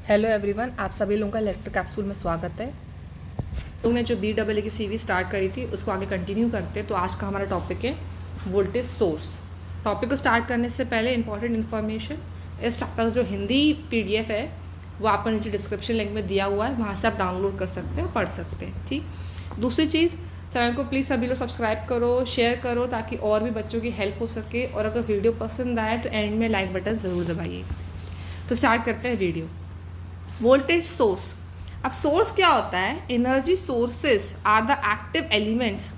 Hello everyone, आप सभी लोगों का इलेक्ट्रिक कैप्सूल में स्वागत है। लोगों ने जो BEE की सीरीज स्टार्ट करी थी उसको आगे कंटिन्यू करते हैं। तो आज का हमारा टॉपिक है वोल्टेज सोर्स। टॉपिक को स्टार्ट करने से पहले इंपॉर्टेंट इन्फॉर्मेशन, इस चैप्टर का जो हिंदी PDF है वो आपको नीचे डिस्क्रिप्शन लिंक में दिया हुआ है, वहाँ से आप डाउनलोड कर सकते हैं और पढ़ सकते हैं। ठीक, दूसरी चीज़, चैनल को प्लीज़ सभी लोग सब्सक्राइब करो, शेयर करो ताकि और भी बच्चों की हेल्प हो सके। और अगर वीडियो पसंद आए तो एंड में लाइक बटन ज़रूर दबाइएगा। तो स्टार्ट करते हैं वीडियो। Voltage source. अब सोर्स क्या होता है? Energy sources are the active elements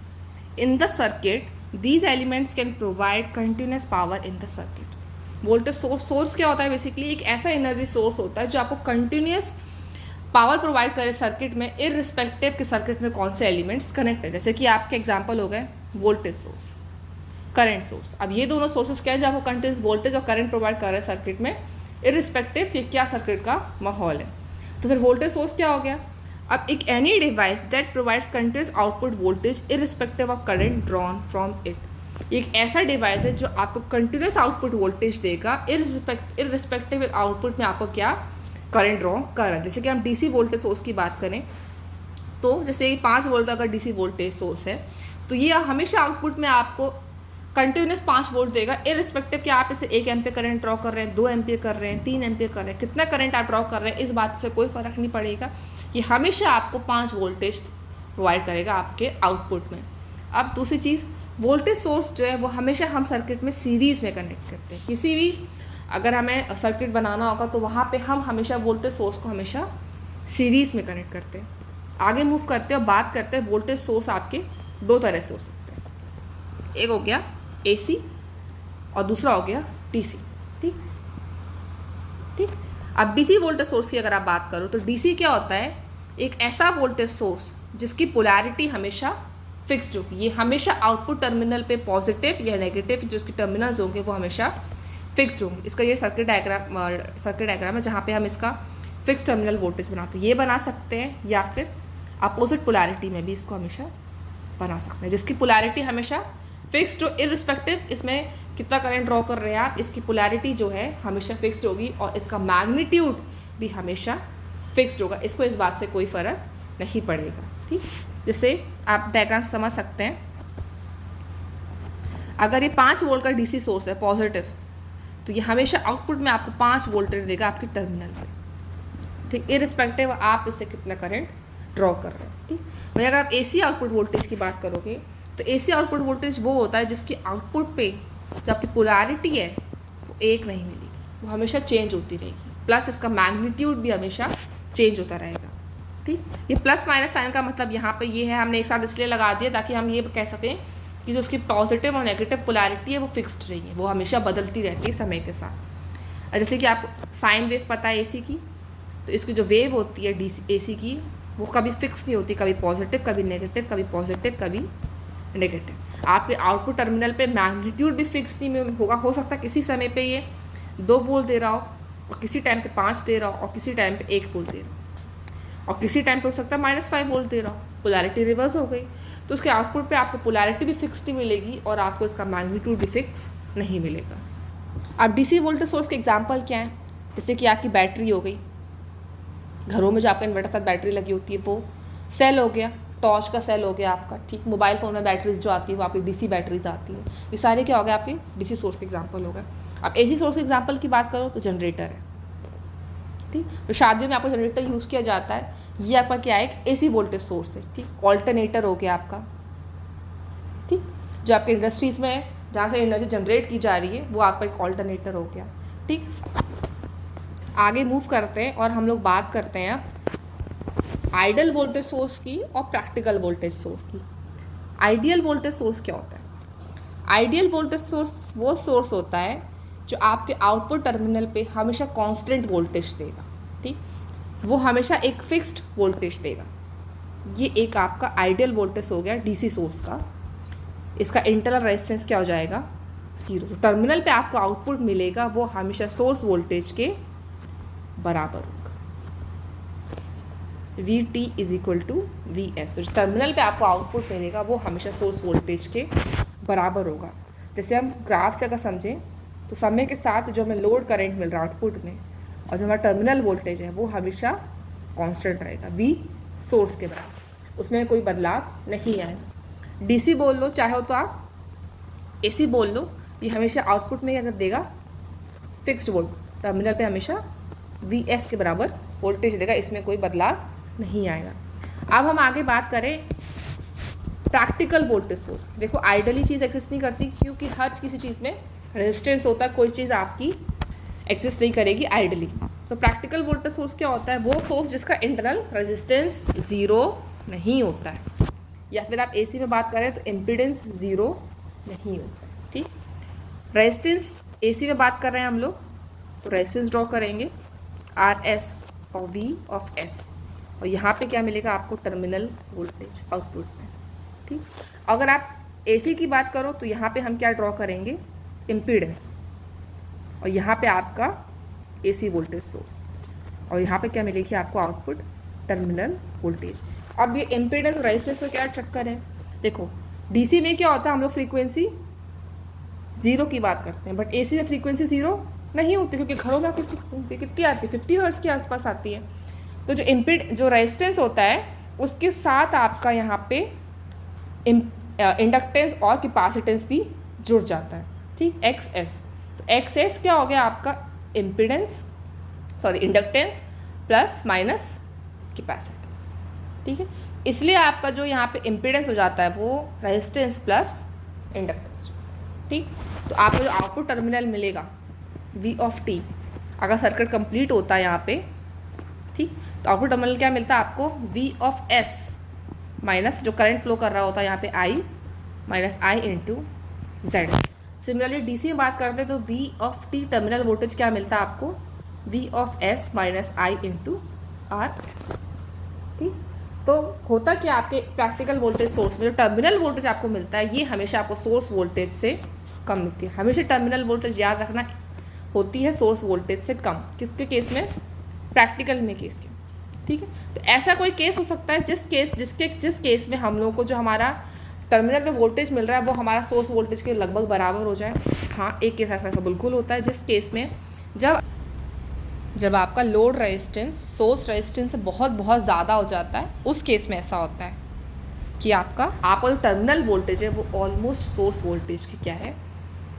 in the circuit. These elements can provide continuous power in the circuit. Voltage source क्या होता है? बेसिकली एक ऐसा एनर्जी सोर्स होता है जो आपको कंटिन्यूस पावर प्रोवाइड करे सर्किट में, इररिस्पेक्टिव के सर्किट में कौन से एलिमेंट्स कनेक्ट है। जैसे कि आपके एग्जाम्पल हो गए वोल्टेज सोर्स, करंट सोर्स। अब ये दोनों सोर्सेस क्या है जो आपको कंटिन्यूस वोल्टेज और करंट प्रोवाइड कर रहे हैं सर्किट में, इररिस्पेक्टिव ये क्या सर्किट का माहौल है। तो फिर वोल्टेज सोर्स क्या हो गया? अब एक any device that provides continuous output voltage irrespective of current drawn from it. एक ऐसा डिवाइस है जो आपको कंटिन्यूस आउटपुट वोल्टेज देगा, इररिस्पेक्टिव आउटपुट में आपको क्या करंट ड्रॉ कर रहा है। जैसे कि हम DC वोल्टेज सोर्स की बात करें तो जैसे 5 वोल्ट अगर DC वोल्टेज सोर्स है तो ये हमेशा आउटपुट में आपको कंटिन्यूस 5 वोल्ट देगा, इररिस्पेक्टिव कि आप इसे 1 एम्पियर करंट ड्रॉ कर रहे हैं, 2 एम्पियर कर रहे हैं, 3 एम्पियर कर रहे हैं, कितना करंट आप ड्रॉ कर रहे हैं इस बात से कोई फ़र्क नहीं पड़ेगा। ये हमेशा आपको 5 वोल्टेज प्रोवाइड करेगा आपके आउटपुट में। अब दूसरी चीज़, वोल्टेज सोर्स जो है वो हमेशा हम सर्किट में सीरीज़ में कनेक्ट करते हैं। किसी भी अगर हमें सर्किट बनाना होगा तो वहाँ पर हम हमेशा वोल्टेज सोर्स को हमेशा सीरीज़ में कनेक्ट करते हैं। आगे मूव करते हैं और बात करते हैं वोल्टेज सोर्स आपके 2 तरह से हो सकते हैं। एक हो गया AC और दूसरा हो गया DC। ठीक ठीक। अब DC वोल्टेज सोर्स की अगर आप बात करो तो DC क्या होता है? एक ऐसा वोल्टेज सोर्स जिसकी पोलैरिटी हमेशा फिक्स्ड होगी। ये हमेशा आउटपुट टर्मिनल पे पॉजिटिव या नेगेटिव जो इसके टर्मिनल्स होंगे वो हमेशा फिक्स्ड होंगे। इसका ये सर्किट डायग्राम है जहाँ पे हम इसका फिक्स टर्मिनल वोल्टेज बनाते हैं। ये बना सकते हैं या फिर अपोजिट पोलैरिटी में भी इसको हमेशा बना सकते हैं, जिसकी पोलैरिटी हमेशा फिक्स्ड हो, इररिस्पेक्टिव इसमें कितना करंट ड्रॉ कर रहे हैं आप, इसकी पोलैरिटी जो है हमेशा फिक्स्ड होगी और इसका मैग्नीट्यूड भी हमेशा फिक्स्ड होगा। इसको इस बात से कोई फ़र्क नहीं पड़ेगा। ठीक, जिससे आप डायग्राम समझ सकते हैं। अगर ये 5 वोल्ट का DC सोर्स है पॉजिटिव तो ये हमेशा आउटपुट में आपको 5 वोल्टेज देगा आपके टर्मिनल पे। ठीक, इररिस्पेक्टिव आप इससे कितना करंट ड्रॉ कर रहे हैं। ठीक, वहीं अगर आप AC आउटपुट वोल्टेज की बात करोगे तो AC आउटपुट वोल्टेज वो होता है जिसकी आउटपुट पे जो आपकी पोलैरिटी है वो एक नहीं मिलेगी, वो हमेशा चेंज होती रहेगी, प्लस इसका मैग्नीट्यूड भी हमेशा चेंज होता रहेगा। ठीक, ये प्लस माइनस साइन का मतलब यहाँ पे ये है, हमने एक साथ इसलिए लगा दिया ताकि हम ये कह सकें कि जो उसकी पॉजिटिव और नेगेटिव पोलैरिटी है वो फिक्स्ड रही है, वो हमेशा बदलती रहती है समय के साथ। जैसे कि आपको साइन वेव पता है AC की, तो इसकी जो वेव होती है AC की वो कभी फिक्स नहीं होती, कभी पॉजिटिव कभी नेगेटिव, कभी पॉजिटिव कभी नेगेटिव। आपके आउटपुट टर्मिनल पे मैग्नीट्यूड भी फिक्स नहीं होगा। हो सकता है किसी समय पे ये 2 वोल्ट दे रहा हो और किसी टाइम पे 5 दे रहा हो और किसी टाइम पे 1 वोल्ट दे रहा हो और किसी टाइम पे हो सकता है -5 वोल्ट दे रहा हो। पोलैरिटी रिवर्स हो गई तो उसके आउटपुट पे आपको पोलैरिटी भी फिक्स नहीं मिलेगी और आपको इसका मैग्नीट्यूड भी फिक्स नहीं मिलेगा। अब DC वोल्टेज सोर्स के एग्जाम्पल क्या है? जैसे कि आपकी बैटरी हो गई, घरों में जो आपका इन्वर्टर साथ बैटरी लगी होती है वो सेल हो गया, टॉर्च का सेल हो गया आपका। ठीक, मोबाइल फ़ोन में बैटरीज जो आती है वो आपकी DC बैटरीज आती हैं। ये सारे क्या हो गए आपके DC सोर्स के एग्जांपल हो गए। अब AC सोर्स के एग्जांपल की बात करो तो जनरेटर है। ठीक, तो शादियों में आपको जनरेटर यूज़ किया जाता है, ये आपका क्या है? एक AC वोल्टेज सोर्स है। ठीक, ऑल्टरनेटर हो गया आपका। ठीक, जो आपके इंडस्ट्रीज़ में जहाँ से एनर्जी जनरेट की जा रही है वो आपका एक ऑल्टरनेटर हो गया। ठीक, आगे मूव करते हैं और हम लोग बात करते हैं आइडियल वोल्टेज सोर्स की और प्रैक्टिकल वोल्टेज सोर्स की। आइडियल वोल्टेज सोर्स क्या होता है? आइडियल वोल्टेज सोर्स वो सोर्स होता है जो आपके आउटपुट टर्मिनल पे हमेशा कांस्टेंट वोल्टेज देगा। ठीक, वो हमेशा एक फिक्स्ड वोल्टेज देगा। ये एक आपका आइडियल वोल्टेज हो गया DC सोर्स का। इसका इंटरनल रेजिस्टेंस क्या हो जाएगा? 0। जो टर्मिनल पे आपको आउटपुट मिलेगा वो हमेशा सोर्स वोल्टेज के बराबर होगा। VT = VS। तो टर्मिनल पे आपको आउटपुट मिलेगा वो हमेशा सोर्स वोल्टेज के बराबर होगा। जैसे हम ग्राफ से अगर समझें तो समय के साथ जो हमें लोड करंट मिल रहा है आउटपुट में और जो हमारा टर्मिनल वोल्टेज है वो हमेशा कांस्टेंट रहेगा, V सोर्स के बराबर, उसमें कोई बदलाव नहीं आएगा। DC बोल लो चाहे हो तो आप AC बोल लो, ये हमेशा आउटपुट में अगर देगा फिक्स्ड वोल्ट, टर्मिनल पे हमेशा VS के बराबर वोल्टेज देगा, इसमें कोई बदलाव नहीं आएगा। अब हम आगे बात करें प्रैक्टिकल वोल्टेज सोर्स। देखो आइडियली चीज़ एग्जिस्ट नहीं करती, क्योंकि हर किसी चीज़ में रेजिस्टेंस होता है, कोई चीज़ आपकी एग्जिस्ट नहीं करेगी आइडियली। तो प्रैक्टिकल वोल्टेज सोर्स क्या होता है? वो सोर्स जिसका इंटरनल रेजिस्टेंस ज़ीरो नहीं होता है, या फिर आप AC में बात करें तो इम्पीडेंस ज़ीरो नहीं होता है। ठीक, रेजिस्टेंस AC में बात कर रहे हैं हम लोग, तो रेजिस्टेंस ड्रॉ करेंगे RS और V ऑफ S, और यहाँ पे क्या मिलेगा आपको? टर्मिनल वोल्टेज आउटपुट में। ठीक, अगर आप AC की बात करो तो यहाँ पे हम क्या ड्रॉ करेंगे? इम्पीडेंस, और यहाँ पे आपका AC वोल्टेज सोर्स, और यहाँ पे क्या मिलेगी आपको? Output terminal voltage. अब ये इम्पीडेंस और रेजिस्टेंस का क्या चक्कर है? देखो DC में क्या होता है, हम लोग फ्रीक्वेंसी ज़ीरो की बात करते हैं, बट AC में फ्रीक्वेंसी ज़ीरो नहीं होती, क्योंकि घरों में आपकी फ्रीक्वेंसी कितनी आती है? 50 हर्ट्ज़ के आसपास आती है। तो जो रेजिस्टेंस होता है उसके साथ आपका यहाँ पे इंडक्टेंस और कैपेसिटेंस भी जुड़ जाता है। ठीक, XS, तो XS क्या हो गया आपका? Inductance plus minus capacitance. ठीक है, इसलिए आपका जो यहाँ पे इम्पीडेंस हो जाता है वो रेजिस्टेंस प्लस इंडक्टेंस। ठीक, तो आपको जो आउटपुट टर्मिनल मिलेगा V ऑफ T, अगर सर्किट कंप्लीट होता है यहाँ पे, ठीक, तो आउटपुट टर्मिनल क्या मिलता है आपको? V ऑफ S माइनस जो करंट फ्लो कर रहा होता है यहाँ पे I minus I into Z। Similarly DC में बात करते हैं तो V of T terminal voltage क्या मिलता है आपको? V of S minus I into RS। ठीक, तो होता क्या आपके प्रैक्टिकल वोल्टेज सोर्स में जो टर्मिनल वोल्टेज आपको मिलता है ये हमेशा आपको सोर्स वोल्टेज से कम मिलती है। हमेशा टर्मिनल वोल्टेज याद रखना होती है सोर्स वोल्टेज से कम। किसके केस में? प्रैक्टिकल में केस के। ठीक है, तो ऐसा कोई केस हो सकता है जिस केस में हम लोगों को जो हमारा टर्मिनल पे वोल्टेज मिल रहा है वो हमारा सोर्स वोल्टेज के लगभग बराबर हो जाए। हाँ, एक केस ऐसा बिल्कुल होता है जिस केस में जब आपका लोड रेजिस्टेंस सोर्स रेजिस्टेंस से बहुत ज़्यादा हो जाता है, उस केस में ऐसा होता है कि आपका जो टर्मिनल वोल्टेज है वो ऑलमोस्ट सोर्स वोल्टेज के क्या है?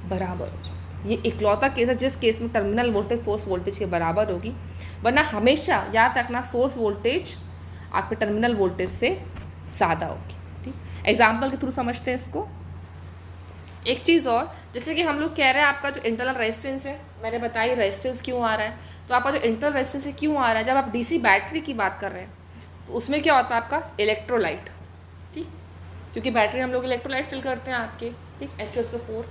बराबर हो जाता है। ये इकलौता केस है जिस केस में टर्मिनल वोल्टेज सोर्स वोल्टेज के बराबर होगी, वरना हमेशा याद रखना सोर्स वोल्टेज आपके टर्मिनल वोल्टेज से ज़्यादा होगी। ठीक, एग्जाम्पल के थ्रू समझते हैं इसको। एक चीज़ और, जैसे कि हम लोग कह रहे हैं आपका जो इंटरनल रेजिस्टेंस है, मैंने बताई रेजिस्टेंस क्यों आ रहा है, तो आपका जो इंटरनल रेजिस्टेंस है क्यों आ रहा है? जब आप DC बैटरी की बात कर रहे हैं तो उसमें क्या होता है आपका? इलेक्ट्रोलाइट। ठीक, क्योंकि बैटरी हम लोग इलेक्ट्रोलाइट फिल करते हैं आपके। ठीक, H2SO4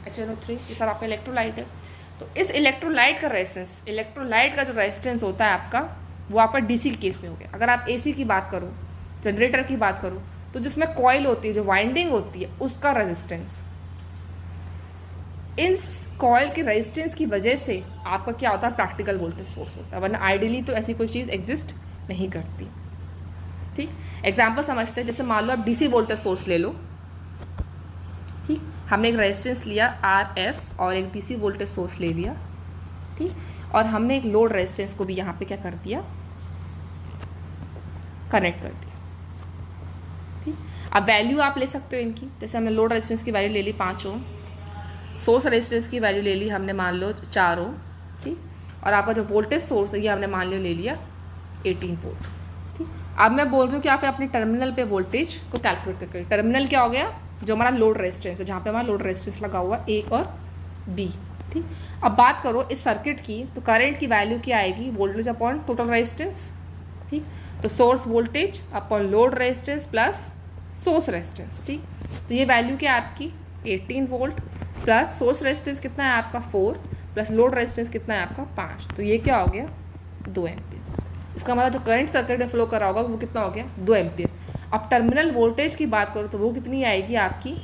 HNO3 ये सब आपका इलेक्ट्रोलाइट है। तो इस इलेक्ट्रोलाइट का जो रेजिस्टेंस होता है आपका वो आपका DC के केस में हो गया। अगर आप AC की बात करो, जनरेटर की बात करो, तो जिसमें कॉइल होती है, जो वाइंडिंग होती है, उसका रेजिस्टेंस, इस कॉइल के रेजिस्टेंस की वजह से आपका क्या होता है? प्रैक्टिकल वोल्टेज सोर्स होता है, वरना आइडियली तो ऐसी कोई चीज़ एग्जिस्ट नहीं करती। ठीक, एग्जाम्पल समझते हैं। जैसे मान लो आप DC वोल्टेज सोर्स ले लो। ठीक, हमने एक रेजिस्टेंस लिया RS और एक DC वोल्टेज सोर्स ले लिया। ठीक, और हमने एक लोड रेजिस्टेंस को भी यहाँ पे क्या कर दिया? कनेक्ट कर दिया। ठीक, अब वैल्यू आप ले सकते हो इनकी। जैसे हमने लोड रेजिस्टेंस की वैल्यू ले ली 5 ओम, सोर्स रेजिस्टेंस की वैल्यू ले ली हमने मान लो 4 ओम। ठीक, और आपका जो वोल्टेज सोर्स है ये हमने मान लो ले लिया 18 वोल्ट। ठीक, अब मैं बोल रही हूँ कि आप अपने टर्मिनल पे वोल्टेज को कैलकुलेट करके, टर्मिनल क्या हो गया? जो हमारा लोड रेजिस्टेंस है, जहाँ पे हमारा लोड रेजिस्टेंस लगा हुआ A और B। ठीक, अब बात करो इस सर्किट की, तो करंट की वैल्यू क्या आएगी? Voltage upon total resistance. ठीक, तो source voltage upon load resistance plus source resistance. ठीक, तो ये वैल्यू क्या है आपकी? 18 वोल्ट प्लस सोर्स रेजिस्टेंस कितना है आपका? 4 प्लस लोड रेजिस्टेंस कितना है आपका? 5। तो ये क्या हो गया? 2 एम्पियर। इसका मतलब जो करंट सर्किट में फ्लो कर रहा होगा वो कितना हो गया? 2 एम्पियर। अब टर्मिनल वोल्टेज की बात करो तो वो कितनी आएगी आपकी?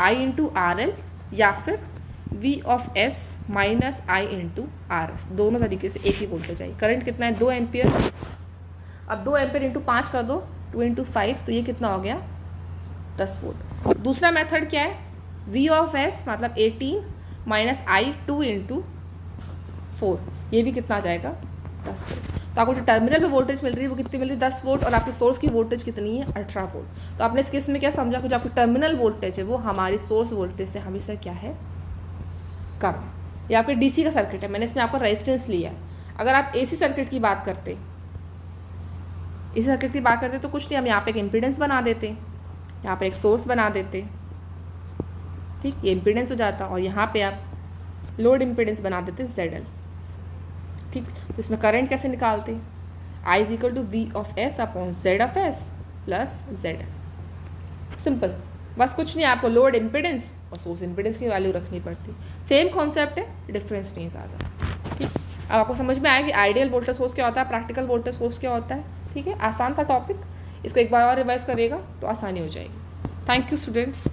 I इंटू RL या फिर V of S minus I into RS। दोनों तरीके से एक ही वोल्टेज आई। करंट कितना है? 2 एम्पियर। अब 2 एम्पियर इंटू 5 कर दो, 2 इंटू 5, तो ये कितना हो गया? 10 वोल्ट। दूसरा मेथड क्या है? V ऑफ S मतलब 18 माइनस I 2 इंटू 4, ये भी कितना आ जाएगा? 10 वोल्ट। तो आपको जो टर्मिनल पे वोल्टेज मिल रही है वो कितनी मिल रही है, 10 वोल्ट, और आपके सोर्स की वोल्टेज कितनी है, 18 वोल्ट। तो आपने इस केस में क्या समझा कि जो आपकी टर्मिनल वोल्टेज है वो हमारी सोर्स वोल्टेज से हमेशा क्या है, कम है। ये आपके डीसी का सर्किट है, मैंने इसमें आपका रेजिस्टेंस लिया है। अगर आप एसी सर्किट की बात करते, इस सर्किट की बात करते तो कुछ नहीं, हम यहाँ पे एक इम्पीडेंस बना देते, यहाँ पे एक सोर्स बना देते, ठीक, ये इम्पीडेंस हो जाता, और यहाँ पे आप लोड इम्पीडेंस बना देते ZL, ठीक। तो इसमें करंट कैसे निकालते, I is equal to V(S) upon Z(S) plus ZL, simple. बस कुछ नहीं, आपको लोड इम्पीडेंस और सोर्स इम्पीडेंस की वैल्यू रखनी पड़ती, सेम कॉन्सेप्ट है, डिफरेंस नहीं ज़्यादा, ठीक। अब आपको समझ में आया कि आइडियल वोल्टेज सोर्स क्या होता है, प्रैक्टिकल वोल्टेज सोर्स क्या होता है, ठीक है। आसान था टॉपिक, इसको एक बार और रिवाइज करिएगा तो आसानी हो जाएगी। Thank you students.